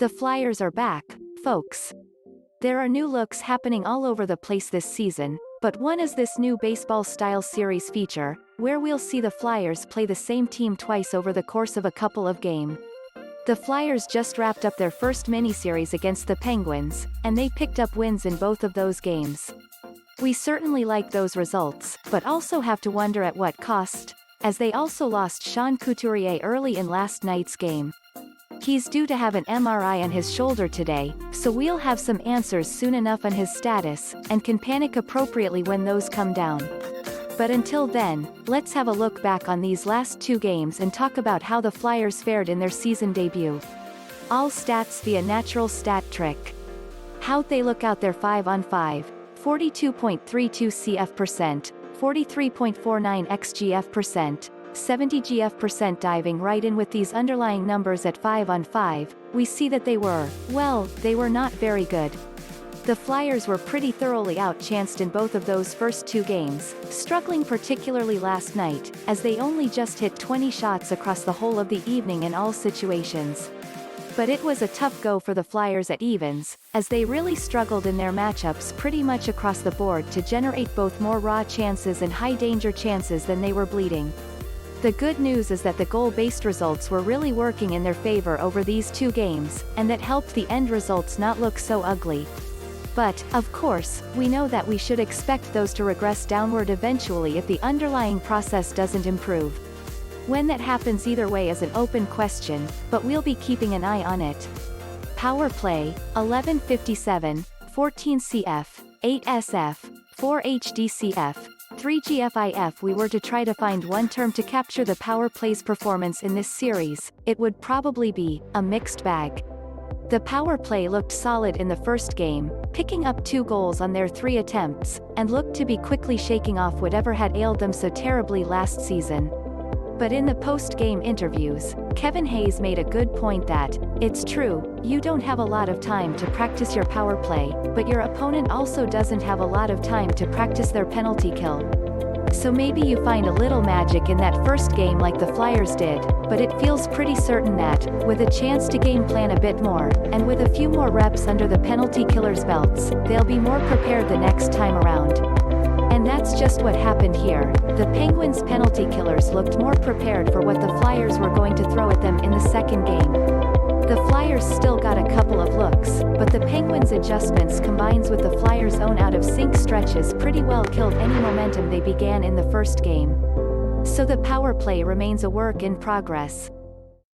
The Flyers are back, folks. There are new looks happening all over the place this season, but one is this new baseball-style series feature, where we'll see the Flyers play the same team twice over the course of a couple of games. The Flyers just wrapped up their first mini-series against the Penguins, and they picked up wins in both of those games. We certainly like those results, but also have to wonder at what cost, as they also lost Sean Couturier early in last night's game. He's due to have an MRI on his shoulder today, so we'll have some answers soon enough on his status, and can panic appropriately when those come down. But until then, let's have a look back on these last two games and talk about how the Flyers fared in their season debut. All stats via natural stat trick. How'd they look out there 5-on-5? 42.32 CF%, 43.49 XGF%, 70 GF% diving right in with these underlying numbers at 5-on-5, we see that they were not very good. The Flyers were pretty thoroughly outchanced in both of those first two games, struggling particularly last night, as they only just hit 20 shots across the whole of the evening in all situations. But it was a tough go for the Flyers at evens, as they really struggled in their matchups pretty much across the board to generate both more raw chances and high-danger chances than they were bleeding. The good news is that the goal-based results were really working in their favor over these two games, and that helped the end results not look so ugly. But, of course, we know that we should expect those to regress downward eventually if the underlying process doesn't improve. When that happens either way is an open question, but we'll be keeping an eye on it. Power play, 1157, 14 CF, 8 SF, 4 HDCF, 3 GFIf. We were to try to find one term to capture the power play's performance in this series, it would probably be a mixed bag. The power play looked solid in the first game, picking up 2 goals on their 3 attempts, and looked to be quickly shaking off whatever had ailed them so terribly last season. But in the post-game interviews, Kevin Hayes made a good point that, it's true, you don't have a lot of time to practice your power play, but your opponent also doesn't have a lot of time to practice their penalty kill. So maybe you find a little magic in that first game like the Flyers did, but it feels pretty certain that, with a chance to game plan a bit more, and with a few more reps under the penalty killers' belts, they'll be more prepared the next time around. And that's just what happened here. The Penguins' penalty killers looked more prepared for what the Flyers were going to throw at them in the second game. The Flyers still got a couple of looks, but the Penguins' adjustments combined with the Flyers' own out-of-sync stretches pretty well killed any momentum they began in the first game. So the power play remains a work in progress.